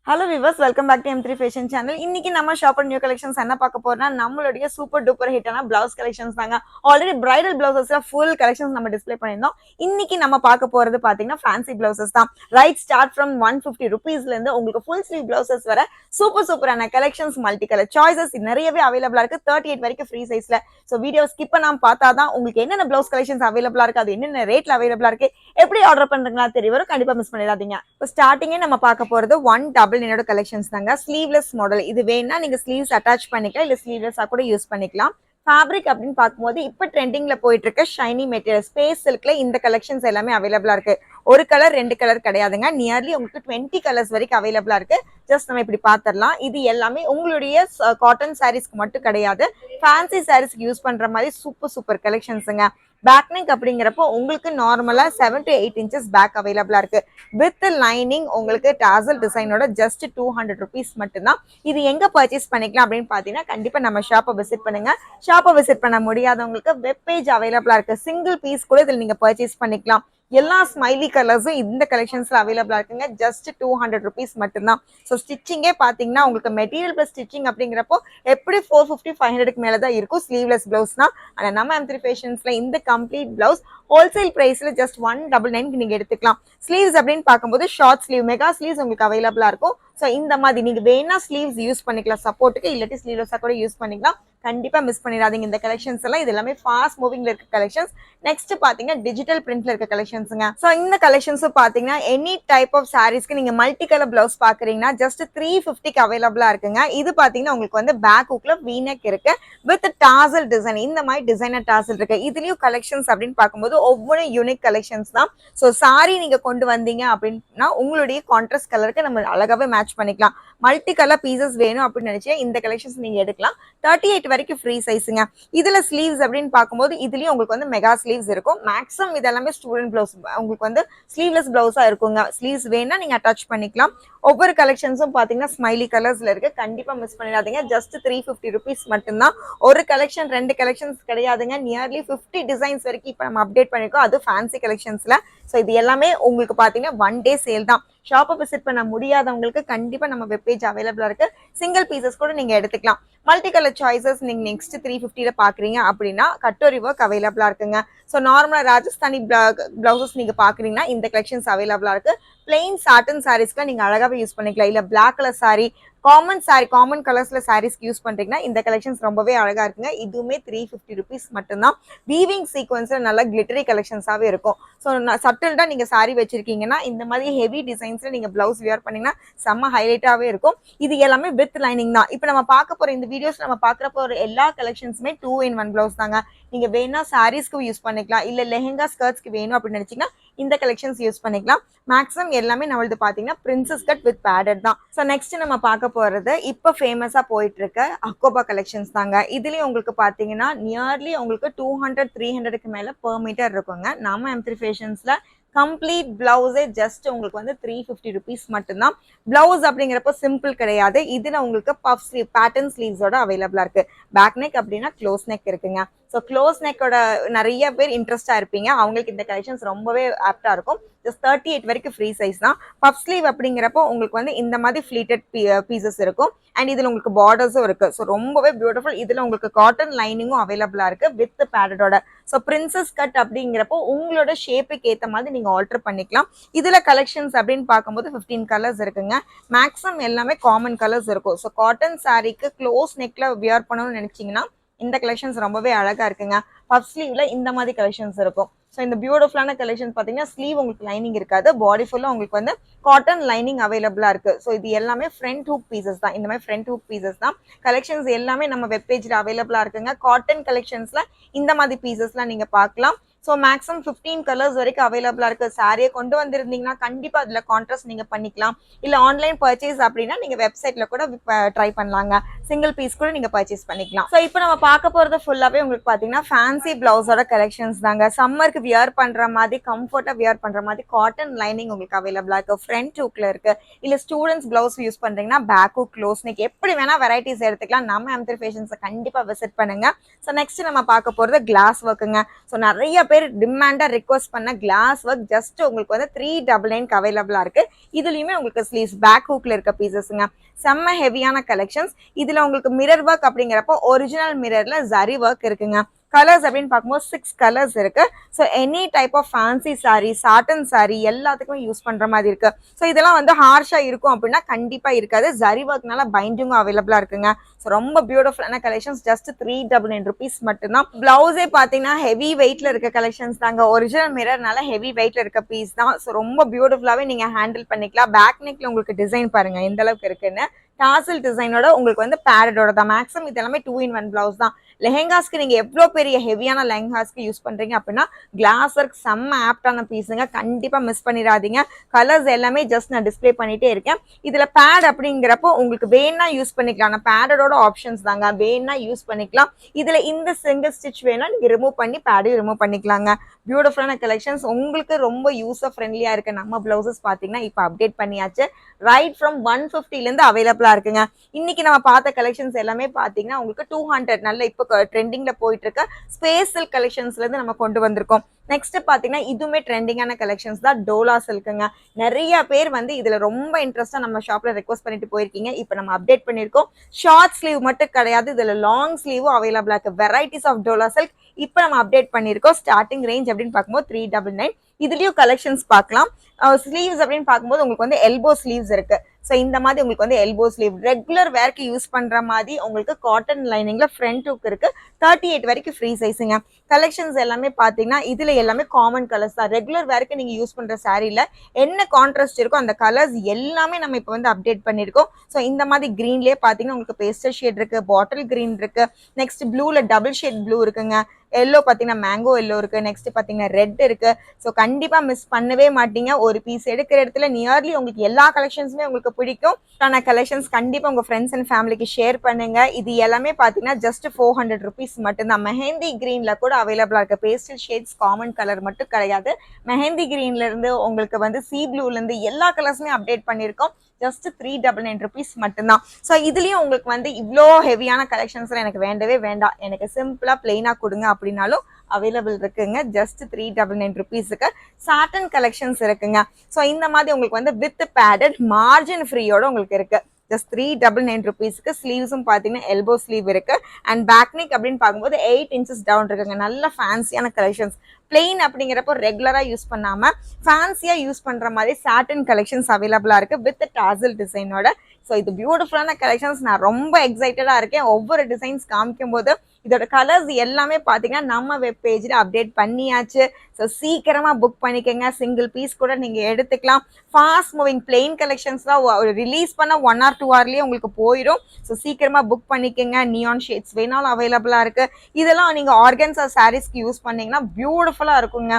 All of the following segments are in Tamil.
Hello viewers, welcome back to M3 Fashion Channel. இன்னைக்கு நம்ம ஷாப் நியூ கலெக்ஷன்ஸ் என்ன பார்க்க போறோம்னா நம்மளுடைய சூப்பர் டூப்பர் ஹிட்டான பிளவுஸ் கலெக்ஷன்ஸ் தாங்க. ஆல்ரெடி பிரைடல் பிளவுசஸ்ல ஃபுல் கலெக்ஷன்ஸ் நம்ம டிஸ்ப்ளே பண்ணியிருந்தோம். இன்னைக்கு நம்ம பார்க்க போறது பாத்தீங்கன்னா ஃபேன்சி பிளவுசஸ் தான். ரைட் ஸ்டார்ட் ஃப்ரம் 150 rupeesல இருந்து உங்களுக்கு ஃபுல் ஸ்லீவ் பிளவுசஸ் வர சூப்பரான கலெக்ஷன்ஸ், மல்டி கலர் சாய்ஸஸ் நிறையவே அவைலபிளா இருக்கு. 38 வரைக்கும் ஃப்ரீ சைஸ்ல. ஸோ வீடியோ ஸ்கிப் பண்ணாம பார்த்தாதான் உங்களுக்கு என்னென்ன பிளவுஸ் கலெக்ஷன்ஸ் அவைலபிளா இருக்கு, அது என்னென்ன ரேட்ல அவைலபிளா இருக்கு, எப்படி ஆர்டர் பண்றீங்களா தெரிய வரும். கண்டிப்பா மிஸ் பண்ணிடாதீங்க. இப்போ ஸ்டார்டிங்கே நம்ம பார்க்க போறது ஒன் டபுள் என்னோட கலெக்ஷன்ஸ் தாங்க. Sleeveless model. இது வேணா நீங்க ஸ்லீவ்ஸ் அட்டாச் பண்ணிக்கலாம், இல்ல ஸ்லீவ்லெஸ்ஸா கூட யூஸ் பண்ணிக்கலாம். ஃபேப்ரிக் அப்படின்னு பார்க்கும்போது இப்போ ட்ரெண்டிங்ல போயிட்டு இருக்க ஷைனி மெட்டீரியல் ஸ்பேஸ் சில்க்ல இந்த கலெக்ஷன்ஸ் எல்லாமே அவைலபிளா இருக்கு. ஒரு கலர் ரெண்டு கலர் கிடையாதுங்க. நியர்லி உங்களுக்கு 20 கலர்ஸ் வரைக்கும் அவைலபிளா இருக்கு. ஜஸ்ட் நம்ம இப்படி பாத்திரலாம். இது எல்லாமே உங்களுடைய காட்டன் சாரீஸ்க்கு மட்டும் கிடையாது, ஃபேன்சி சாரீஸ்க்கு யூஸ் பண்ற மாதிரி சூப்பர் கலெக்ஷன்ஸுங்க. பேக் நெக் அப்படிங்கிறப்போ உங்களுக்கு நார்மலா 7 to 8 inches பேக் அவைலபிளா இருக்கு. வித் லைனிங் உங்களுக்கு டாசல் டிசைனோட ஜஸ்ட் 200 rupees மட்டும்தான். இது எங்க பர்ச்சேஸ் பண்ணிக்கலாம் அப்படின்னு பாத்தீங்கன்னா கண்டிப்பா நம்ம ஷாப்பை விசிட் பண்ணுங்க. ஷாப்பை விசிட் பண்ண முடியாதவங்களுக்கு வெப் பேஜ் அவைலபிளா இருக்கு. சிங்கிள் பீஸ் கூட இதில் நீங்க பர்ச்சேஸ் பண்ணிக்கலாம். எல்லா ஸ்மைலி கலர்ஸும் இந்த கலெக்ஷன்ஸ்ல அவைலபிளா இருக்குங்க. ஜஸ்ட் 200 rupees மட்டும்தான். ஸோ ஸ்டிச்சிங்கே பாத்தீங்கன்னா உங்களுக்கு மெட்டீரியல் பிளஸ் ஸ்டிச்சிங் அப்படிங்கிறப்போ எப்படி 450-500க்கு மேலதான் இருக்கும் ஸ்லீவ்லெஸ் பிளவுஸ்னா. ஆனா நம்ம M3 ஃபேஷன்ஸ்ல இந்த கம்ப்ளீட் பிளவுஸ் ஹோல்சேல் பிரைஸ்ல ஜஸ்ட் 199 நீங்க எடுத்துக்கலாம். ஸ்லீவ்ஸ் அப்படின்னு பார்க்கும்போது ஷார்ட் ஸ்லீவ், மெகா ஸ்லீவ்ஸ் உங்களுக்கு அவைலபிளா இருக்கும். ஸோ இந்த மாதிரி நீங்க வேணா ஸ்லீவ்ஸ் யூஸ் பண்ணிக்கலாம் சப்போர்ட்டுக்கு, இல்லாட்டி ஸ்லீவ்லெஸ்ஸா கூட யூஸ் பண்ணிக்கலாம். கண்டிப்பா மிஸ் பண்ணிடாதீங்க இந்த கலெக்ஷன்ஸ் எல்லாம். இது எல்லாமே ஃபாஸ்ட் மூவிங்ல இருக்க கலெக்ஷன்ஸ். நெக்ஸ்ட் பாத்தீங்கன்னா டிஜிட்டல் பிரிண்ட்ல இருக்க கலெக்ஷன்ஸ்ங்க. சோ இந்த கலெக்ஷன்ஸும் பாத்தீங்கன்னா எனி டைப் ஆஃப் சாரீஸ்க்கு நீங்க மல்டி கலர் பிளவுஸ் பாக்குறீங்கன்னா ஜஸ்ட் 350க்கு அவைலபிளா இருக்குங்க. இது பாத்தீங்கன்னா உங்களுக்கு வந்து பேக் ஹூக்ல வீனெக் இருக்கு வித் டாசல் டிசைன். இந்த மாதிரி டிசைனர் டாசல் இருக்கு. இதுலயும் கலெக்ஷன்ஸ் அப்படின்னு பார்க்கும்போது ஒவ்வொரு யூனிக் கலெக்ஷன்ஸ் தான். ஸோ சாரி நீங்க கொண்டு வந்தீங்க அப்படின்னா உங்களுடைய கான்ட்ராஸ்ட் கலருக்கு நம்ம அழகாவே மேட்ச் பண்ணிக்கலாம். மல்டி கலர் பீசஸ் வேணும் அப்படின்னு நினைச்சா இந்த கலெக்ஷன்ஸ் நீங்க எடுக்கலாம். 38 வரைக்கும் ஃப்ரீ சைஸுங்க. இதுல ஸ்லீவ்ஸ் அப்படின்னு பார்க்கும்போது இதுலயும் உங்களுக்கு வந்து மெகா ஸ்லீவ்ஸ் இருக்கும். மேக்ஸிமம் இதெல்லாமே ஸ்டூடெண்ட் பிளவுஸ் உங்களுக்கு வந்து ஸ்லீவ்லெஸ் பிளவுஸா இருக்குங்க. ஸ்லீவ்ஸ் வேணா நீங்க அட்டாச் பண்ணிக்கலாம். ஒவ்வொரு கலெக்ஷன்ஸும் பாத்தீங்கன்னா ஸ்மைலி கலர்ஸ்ல இருக்கு. கண்டிப்பா மிஸ் பண்ணிடாதீங்க. ஜஸ்ட் 350 rupees மட்டும்தான். ஒரு கலெக்ஷன் ரெண்டு கலெக்ஷன்ஸ் கிடையாதுங்க. நியர்லி 50 டிசைன்ஸ் வரைக்கும் இப்ப நம்ம அப்டேட் பண்ணிருக்கோம், அது ஃபேன்சி கலெக்ஷன்ஸ்ல. ஸோ இது எல்லாமே உங்களுக்கு பாத்தீங்கன்னா ஒன் டே சேல் தான். ஷாப்பை விசிட் பண்ண முடியாதவங்களுக்கு கண்டிப்பா நம்ம வெப்பேஜ் அவைலபிளா இருக்கு. சிங்கிள் பீசஸ் கூட நீங்க எடுத்துக்கலாம். மல்டி கலர் சாய்ஸஸ் நீங்க நெக்ஸ்ட் 350ல பாக்குறீங்க அப்படின்னா கட்டோரி ஒர்க் அவைலபிளா இருக்குங்க. ஸோ நார்மலா ராஜஸ்தானி பிளவுசஸ் நீங்க பாக்குறீங்கன்னா இந்த கலெக்ஷன்ஸ் அவைலபிளா இருக்கு. பிளெயின் சாட்டன் சாரீஸ்க்கு நீங்க அழகாவே யூஸ் பண்ணிக்கலாம். இல்ல பிளாக் கலர் சாரி, காமன் கலர்ஸ்ல சாரீஸ்க்கு யூஸ் பண்றீங்கன்னா இந்த கலெக்ஷன்ஸ் ரொம்பவே அழகா இருக்குங்க. இதுவுமே 350 rupees மட்டும்தான். வீவிங் சீக்வன்ஸ்ல நல்ல கிளிட்டரி கலெக்ஷன்ஸாவே இருக்கும். ஸோ சட்டில்டா நீங்க சாரி வச்சிருக்கீங்கன்னா இந்த மாதிரி ஹெவி டிசைன்ஸ்ல நீங்க பிளவுஸ் வியர் பண்ணீங்கன்னா செம்ம ஹைலைட்டாவே இருக்கும். இது எல்லாமே வித் லைனிங் தான். இப்போ நம்ம பார்க்க போற இந்த வீடியோஸ் நம்ம பார்க்குற போற எல்லா கலெக்ஷன்ஸுமே 2-in-1 பிளவுஸ் தாங்க. நீங்க வேணா சாரீஸ்க்கு யூஸ் பண்ணிக்கலாம், இல்ல லெஹெங்கா ஸ்கர்ட்ஸ்க்கு வேணும் அப்படின்னு நினைச்சீங்கன்னா இந்த கலெக்ஷன்ஸ் யூஸ் பண்ணிக்கலாம். மேக்ஸிமம் எல்லாமே நம்மளது பாத்தீங்கன்னா பிரின்சஸ் கட் வித் பேடட் தான். ஸோ நெக்ஸ்ட் நம்ம பார்க்க போறது இப்போ ஃபேமஸா போயிட்டு இருக்க அக்கோபா கலெக்ஷன்ஸ் தாங்க. இதுலயும் உங்களுக்கு பாத்தீங்கன்னா நியர்லி உங்களுக்கு 200-300க்கு மேல பெர் மீட்டர் இருக்குங்க. நம்ம M3 ஃபேஷன்ஸ்ல கம்ப்ளீட் பிளவுஸே ஜஸ்ட் உங்களுக்கு வந்து 350 rupees மட்டும்தான். பிளவுஸ் அப்படிங்கிறப்ப சிம்பிள் கிடையாது. இதுல உங்களுக்கு பஃப் ஸ்லீவ் பேட்டர்ன் ஸ்லீவ்ஸோட அவைலபிளா இருக்கு. பேக் நெக் அப்படின்னா க்ளோஸ் நெக் இருக்குங்க. ஸோ க்ளோஸ் நெக்கோட நிறைய பேர் இன்ட்ரெஸ்டா இருப்பீங்க, அவங்களுக்கு இந்த கலெக்ஷன்ஸ் ரொம்பவே ஆப்டா இருக்கும். ஜஸ்ட் 38 வரைக்கும் ஃப்ரீ சைஸ் தான். பஃப் ஸ்லீவ் அப்படிங்கிறப்போ உங்களுக்கு வந்து இந்த மாதிரி ஃபிளீட்டட் பீசஸ் இருக்கும். அண்ட் இதுல உங்களுக்கு பார்டர்ஸும் இருக்கு. ஸோ ரொம்பவே பியூட்டிஃபுல். இதுல உங்களுக்கு காட்டன் லைனிங்கும் அவைலபிளா இருக்கு வித் பேடடோட. ஸோ பிரின்சஸ் கட் அப்படிங்கிறப்போ உங்களோட ஷேப்புக்கு ஏற்ற மாதிரி நீங்க ஆல்டர் பண்ணிக்கலாம். இதுல கலெக்ஷன்ஸ் அப்படின்னு பார்க்கும்போது 15 கலர்ஸ் இருக்குங்க. மேக்ஸிமம் எல்லாமே காமன் கலர்ஸ் இருக்கும். ஸோ காட்டன் சாரீக்கு க்ளோஸ் நெக்ல வியர் பண்ணணும்னு நினைச்சீங்கன்னா இந்த கலெக்ஷன்ஸ் ரொம்பவே அழகா இருக்குங்க. பஃப் ஸ்லீவ்ல இந்த மாதிரி கலெக்ஷன்ஸ் இருக்கும். ஸோ இந்த பியூட்டிஃபுல்லான கலெக்ஷன்ஸ் பார்த்தீங்கன்னா ஸ்லீவ் உங்களுக்கு லைனிங் இருக்காது, பாடி ஃபுல்லாக உங்களுக்கு வந்து காட்டன் லைனிங் அவைலபிளா இருக்கு. ஸோ இது எல்லாமே ஃப்ரண்ட் ஹூக் பீசஸ் தான். இந்த மாதிரி ஃப்ரண்ட் ஹூக் பீசஸ் தான். கலெக்ஷன்ஸ் எல்லாமே நம்ம வெப் பேஜ்ல அவைலபிளா இருக்குங்க. காட்டன் கலெக்ஷன்ஸ்ல இந்த மாதிரி பீசஸ்லாம் நீங்க பார்க்கலாம். ஸோ மேக்ஸிமம் 15 கலர்ஸ் வரைக்கும் அவைலபிளா இருக்கு. சாரியை கொண்டு வந்திருந்தீங்கன்னா கண்டிப்பா அதுல கான்ட்ராஸ்ட் நீங்க பண்ணிக்கலாம். இல்ல ஆன்லைன் பர்ச்சேஸ் அப்படின்னா நீங்க வெப்சைட்ல கூட ட்ரை பண்ணலாங்க. சிங்கிள் பீஸ் கூட நீங்க பர்ச்சேஸ் பண்ணிக்கலாம். ஸோ இப்போ நம்ம பார்க்க போறது ஃபுல்லாவே உங்களுக்கு பாத்தீங்கன்னா ஃபேன்சி பிளவுஸோட கலெக்ஷன்ஸ் தாங்க. சம்மருக்கு வியர் பண்ற மாதிரி கம்ஃபர்ட்டா வியர் பண்ற மாதிரி காட்டன் லைனிங் உங்களுக்கு அவைலபிளா இருக்கு. ஃப்ரண்ட் ஹூக்ல இருக்கு. இல்ல ஸ்டூடெண்ட்ஸ் பிளவுஸ் யூஸ் பண்றீங்கன்னா பேக் ஹூக், க்ளோஸ் நெக் எப்படி வேணா வெரைட்டிஸ் எடுத்துக்கலாம். நம்ம M3 ஃபேஷன்ஸை கண்டிப்பா விசிட் பண்ணுங்க. ஸோ நெக்ஸ்ட் நம்ம பார்க்க போறது கிளாஸ் ஒர்க்குங்க. ஸோ நிறைய பேர் டிமாண்டா ரிக்வெஸ்ட் பண்ண கிளாஸ் ஒர்க் ஜஸ்ட் உங்களுக்கு வந்து 399 அவைலபிளா இருக்கு. இதுலயுமே உங்களுக்கு ஸ்லீவ்ஸ் பேக் ஹூக்ல இருக்க பீசஸ்ங்க. செம்ம ஹெவியான கலெக்ஷன்ஸ். இதுல உங்களுக்கு மிரர் ஒர்க் அப்படிங்கிறப்போ ஒரிஜினல் மிரர்ல ஜரி ஒர்க் இருக்குங்க. கலர்ஸ் அப்படின்னு பார்க்கும்போது 6 கலர்ஸ் இருக்கு. So any type of fancy sari, satin sari எல்லாத்துக்குமே யூஸ் பண்ற மாதிரி இருக்கு. ஸோ இதெல்லாம் வந்து ஹார்ஷா இருக்கும் அப்படின்னா கண்டிப்பா இருக்காது. ஜரி ஒர்க்னால பைண்டிங்கும் அவைலபிளா இருக்குங்க. ஸோ ரொம்ப பியூட்டிஃபுல்லான கலெக்ஷன்ஸ். ஜஸ்ட் 399 ருபீஸ் மட்டும்தான். பிளவுஸே பாத்தீங்கன்னா ஹெவி வெயிட்ல இருக்க கலெக்ஷன்ஸ் தாங்க. ஒரிஜினல் மிரர்னால ஹெவி வெயிட்ல இருக்க பீஸ் தான். ஸோ ரொம்ப பியூட்டிஃபுல்லாவே நீங்க ஹேண்டில் பண்ணிக்கலாம். பேக் நெக்ல உங்களுக்கு டிசைன் பாருங்க எந்த அளவுக்கு இருக்குன்னு. டாசல் டிசைனோட உங்களுக்கு வந்து பேரடோட தான். மேக்ஸிமம் இது எல்லாமே 2-in-1 பிளவுஸ் தான். லெஹெங்காஸ்க்கு நீங்க எவ்வளவு பெரிய ஹெவியான லெஹெங்காஸ்க்கு யூஸ் பண்றீங்க அப்படின்னா கிளாஸ் ஒர்க் செம்ம ஆப்டான பீஸுங்க. கண்டிப்பா மிஸ் பண்ணிடாதீங்க. கலர்ஸ் எல்லாமே ஜஸ்ட் நான் டிஸ்பிளே பண்ணிட்டே இருக்கேன். இதுல பேட் அப்படிங்கிறப்போ உங்களுக்கு வேணா யூஸ் பண்ணிக்கலாம். நான் பேடோட ஆப்ஷன்ஸ் தாங்க, வேணா யூஸ் பண்ணிக்கலாம். இதுல இந்த சிங்கிள் ஸ்டிச் வேணா நீங்க ரிமூவ் பண்ணி பேடையும் ரிமூவ் பண்ணிக்கலாங்க. பியூட்டிஃபுல்லான கலெக்ஷன்ஸ். உங்களுக்கு ரொம்ப யூசர் ஃப்ரெண்ட்லியா இருக்க நம்ம பிளவுசஸ் பாத்தீங்கன்னா இப்ப அப்டேட் பண்ணியாச்சு. ரைட் ஃப்ரம் 150 இருந்து அவைலபிளா இருக்குங்க. இன்னைக்கு நம்ம பார்த்த கலெக்ஷன்ஸ் எல்லாமே பாத்தீங்கன்னா உங்களுக்கு 200 நல்ல இப்போ ட்ரெண்டிங்ல போயிட்டு இருக்க ஸ்பேஸ் சில்க் கலெக்ஷன்ஸ்ல இருந்து நம்ம கொண்டு வந்திருக்கோம். நெக்ஸ்ட் பாத்தீங்கன்னா இதுவுமே ட்ரெண்டிங்கான கலெக்ஷன்ஸ் தான். டோலா சில்க்குங்க. நிறைய பேர் வந்து இதுல ரொம்ப இன்ட்ரெஸ்டா நம்ம ஷாப்ல ரெக்வஸ்ட் பண்ணிட்டு போயிருக்கீங்க. இப்போ நம்ம அப்டேட் பண்ணிருக்கோம். ஷார்ட் ஸ்லீவ் மட்டும் கிடையாது, இதுல லாங் ஸ்லீவும் அவைலபிளா இருக்கு. வெரைட்டிஸ் ஆஃப் டோலா சில்க் இப்போ நம்ம அப்டேட் பண்ணிருக்கோம். ஸ்டார்டிங் ரேஞ்ச் அப்படின்னு பார்க்கும்போது 399. இதுலயும் கலெக்ஷன்ஸ் பார்க்கலாம். ஸ்லீவ்ஸ் அப்படின்னு பார்க்கும்போது உங்களுக்கு வந்து எல்போ ஸ்லீவ்ஸ் இருக்கு. ஸோ இந்த மாதிரி உங்களுக்கு வந்து எல்போ ஸ்லீவ் ரெகுலர் வேர்க்கு யூஸ் பண்ற மாதிரி உங்களுக்கு காட்டன் லைனிங்ல ஃப்ரண்ட் ஹுக் இருக்கு. 38 வரைக்கும் ஃப்ரீ சைஸுங்க. கலெக்ஷன்ஸ் எல்லாமே பாத்தீங்கன்னா இதுல எல்லாமே காமன் கலர்ஸ் தான். ரெகுலர் வேர்க்கு நீங்க யூஸ் பண்ற சாரீல என்ன கான்ட்ராஸ்ட் இருக்கோ அந்த கலர்ஸ் எல்லாமே நம்ம இப்போ வந்து அப்டேட் பண்ணிருக்கோம். ஸோ இந்த மாதிரி கிரீன்லயே பாத்தீங்கன்னா உங்களுக்கு பேஸ்டல் ஷேட் இருக்கு, பாட்டில் கிரீன் இருக்கு, நெக்ஸ்ட் ப்ளூல டபுள் ஷேட் ப்ளூ இருக்குங்க, எல்லோ பாத்தீங்கன்னா மேங்கோ எல்லோ இருக்கு, நெக்ஸ்ட் பாத்தீங்கன்னா ரெட் இருக்கு. ஸோ கண்டிப்பா மிஸ் பண்ணவே மாட்டீங்க. ஒரு பீஸ் எடுக்கிற இடத்துல நியர்லி உங்களுக்கு எல்லா கலெக்ஷன்ஸுமே உங்களுக்கு பிடிக்கும். கலெக்ஷன்ஸ் கண்டிப்பா உங்க ஃப்ரெண்ட்ஸ் அண்ட் ஃபேமிலிக்கு ஷேர் பண்ணுங்க. இது எல்லாமே பாத்தீங்கன்னா ஜஸ்ட் 400 ருபீஸ் மட்டும்தான். மெஹந்தி கிரீன்ல கூட அவைலபிளா இருக்கு. பேஸ்டல் ஷேட்ஸ் காமன் கலர் மட்டும் கிடையாது. மெஹந்தி கிரீன்ல இருந்து உங்களுக்கு வந்து சி ப்ளூல இருந்து எல்லா கலர்ஸுமே அப்டேட் பண்ணிருக்கோம். ஜஸ்ட் 399 ருபீஸ் மட்டும்தான். ஸோ இதுலயும் உங்களுக்கு வந்து இவ்வளோ ஹெவியான கலெக்ஷன்ஸ் எனக்கு வேண்டவே வேண்டாம், எனக்கு சிம்பிளா பிளெயினா கொடுங்க அப்படின்னாலும் அவைலபிள் இருக்குங்க. ஜஸ்ட் 399 ருபீஸுக்கு சாட்டன் கலெக்ஷன்ஸ் இருக்குங்க. ஸோ இந்த மாதிரி உங்களுக்கு வந்து வித் பேடட் மார்ஜின் ஃப்ரீயோட உங்களுக்கு இருக்கு. ஜஸ்ட் 399 ருபீஸ்க்கு. ஸ்லீவ்ஸும் பாத்தீங்கன்னா எல்போ ஸ்லீவ் இருக்கு. அண்ட் பேக் நெக் அப்படின்னு பார்க்கும்போது 8 இன்ச்சஸ் டவுன் இருக்குங்க. நல்ல ஃபேன்சியான கலெக்ஷன்ஸ். பிளெயின் அப்படிங்கிறப்போ ரெகுலரா யூஸ் பண்ணாம ஃபேன்சியா யூஸ் பண்ற மாதிரி சாட்டன் கலெக்ஷன்ஸ் அவைலபிளா இருக்கு வித் டாசல் டிசைனோட. ஸோ இது பியூட்டிஃபுல்லான கலெக்ஷன்ஸ். நான் ரொம்ப எக்ஸைட்டடா இருக்கேன். ஒவ்வொரு டிசைன்ஸ் காமிக்கும் போது இதோட கலர்ஸ் எல்லாமே பாத்தீங்கன்னா நம்ம வெப் பேஜ்ல அப்டேட் பண்ணியாச்சு. ஸோ சீக்கிரமா புக் பண்ணிக்கங்க. சிங்கிள் பீஸ் கூட நீங்க எடுத்துக்கலாம். ஃபாஸ்ட் மூவிங் பிளெயின் கலெக்ஷன்ஸ் தான் ரிலீஸ் பண்ண 1 or 2 ஹவர்லயே உங்களுக்கு போயிடும். ஸோ சீக்கிரமா புக் பண்ணிக்கங்க. நியான் ஷேட்ஸ் வேணாலும் அவைலபிளா இருக்கு. இதெல்லாம் நீங்க ஆர்கன்ஸா சாரீஸ்க்கு யூஸ் பண்ணீங்கன்னா பியூட்டிஃபுல்லா இருக்குங்க.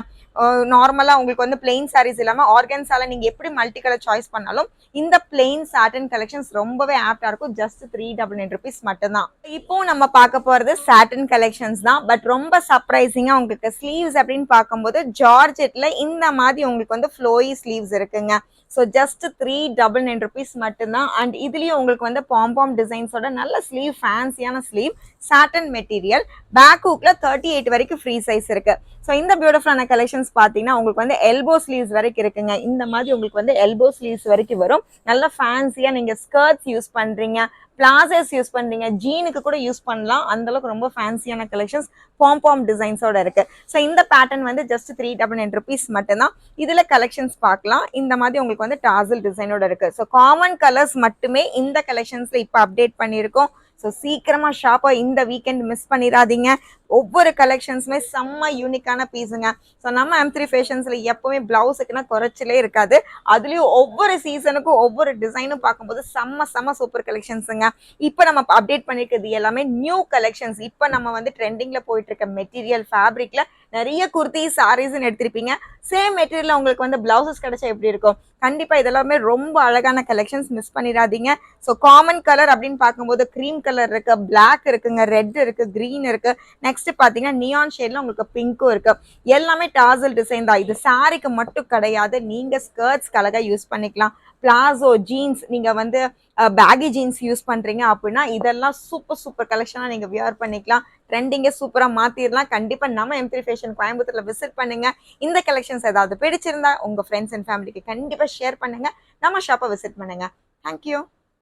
நார்மலா உங்களுக்கு வந்து பிளெயின் சாரீஸ் இல்லாம ஆர்கன்ஸால நீங்க எப்படி மல்டி கலர் சாய்ஸ் பண்ணாலும் இந்த பிளெயின் சாட்டன் கலெக்ஷன்ஸ் ரொம்பவே ஆப்டா இருக்கும். ஜஸ்ட் 399 ருபீஸ் மட்டும்தான். இப்போ நம்ம பார்க்க போறது சாட்டன் கலெக்ஷன்ஸ் தான். பட் ரொம்ப சர்ப்ரைசிங்கா உங்களுக்கு ஸ்லீவ்ஸ் அப்படின்னு பார்க்கும்போது ஜார்ஜெட்ல இந்த மாதிரி உங்களுக்கு வந்து ஃப்ளோயி ஸ்லீவ்ஸ் இருக்குங்க. ஸோ ஜஸ்ட் 399 ருபீஸ் மட்டும்தான். அண்ட் இதுலயும் உங்களுக்கு வந்து பாம்பாம் டிசைன்ஸோட நல்ல ஸ்லீவ், ஃபேன்சியான ஸ்லீவ், சாட்டன் மெட்டீரியல், பேக் ஹூக்ல 38 வரைக்கும் ஃப்ரீ சைஸ் இருக்கு. ஸோ இந்த பியூட்டிஃபுல்லான கலெக்ஷன்ஸ் பார்த்தீங்கன்னா உங்களுக்கு வந்து எல்போ ஸ்லீவ்ஸ் வரைக்கும் இருக்குங்க. இந்த மாதிரி உங்களுக்கு வந்து எல்போ ஸ்லீவ்ஸ் வரைக்கும் வரும். நல்ல ஃபேன்சியா நீங்க ஸ்கர்ட்ஸ் யூஸ் பண்றீங்க, பிளாசஸ் யூஸ் பண்றீங்க, ஜீனுக்கு கூட யூஸ் பண்ணலாம். அந்த அளவுக்கு ரொம்ப ஃபேன்சியான கலெக்ஷன்ஸ் பாம் டிசைன்ஸோட இருக்கு. ஸோ இந்த பேட்டர்ன் வந்து ஜஸ்ட் 399 ருபீஸ் மட்டும்தான். இதுல கலெக்ஷன்ஸ் பார்க்கலாம். இந்த மாதிரி உங்களுக்கு வந்து டாசல் டிசைனோட இருக்கு. ஸோ காமன் கலர்ஸ் மட்டுமே இந்த கலெக்ஷன்ஸ்ல இப்போ அப்டேட் பண்ணியிருக்கோம். ஸோ சீக்கிரமா ஷாப்பை இந்த வீக்கெண்ட் மிஸ் பண்ணிடாதீங்க. ஒவ்வொரு கலெக்ஷன்ஸுமே செம்ம யூனிக்கான பீஸுங்க. ஸோ நம்ம M3 ஃபேஷன்ஸ்ல எப்பவுமே பிளவுஸுக்குன்னா குறைச்சலே இருக்காது. அதுலயும் ஒவ்வொரு சீசனுக்கும் ஒவ்வொரு டிசைனும் பார்க்கும்போது செம்ம சூப்பர் கலெக்ஷன்ஸுங்க. இப்போ நம்ம அப்டேட் பண்ணிருக்கிறது எல்லாமே நியூ கலெக்ஷன்ஸ். இப்போ நம்ம வந்து ட்ரெண்டிங்ல போயிட்டு இருக்க மெட்டீரியல் ஃபேப்ரிக்ல நிறைய குர்த்தி சாரீஸ்ன்னு எடுத்திருப்பீங்க. சேம் மெட்டீரியல் உங்களுக்கு வந்து பிளவுசஸ் கிடைச்சா எப்படி இருக்கும்? கண்டிப்பா இதெல்லாமே ரொம்ப அழகான கலெக்ஷன்ஸ், மிஸ் பண்ணிடாதீங்க. ஸோ காமன் கலர் அப்படின்னு பார்க்கும்போது கிரீம் கலர் இருக்கு, பிளாக் இருக்குங்க, ரெட் இருக்கு, கிரீன் இருக்கு, நெக்ஸ்ட் பாத்தீங்கன்னா நியான் ஷேட்ல உங்களுக்கு பிங்க்கும் இருக்கு. எல்லாமே டாசல் டிசைன் தான். இது சாரிக்கு மட்டும் கிடையாது, நீங்க ஸ்கர்ட்ஸ் அழகா யூஸ் பண்ணிக்கலாம், பிளாசோ ஜீன்ஸ், நீங்க வந்து பேகி ஜீன்ஸ் யூஸ் பண்றீங்க அப்படின்னா இதெல்லாம் சூப்பர் கலெக்ஷனா நீங்க வியர் பண்ணிக்கலாம். ட்ரெண்டிங்கே சூப்பரா மாத்திரலாம். கண்டிப்பா நம்ம M3 ஃபேஷன் கோயம்புத்தூர்ல விசிட் பண்ணுங்க. இந்த கலெக்ஷன்ஸ் ஏதாவது பிடிச்சிருந்தா உங்க ஃப்ரெண்ட்ஸ் அண்ட் ஃபேமிலிக்கு கண்டிப்பா ஷேர் பண்ணுங்க. நம்ம ஷாப்பை விசிட் பண்ணுங்க. தேங்க்யூ.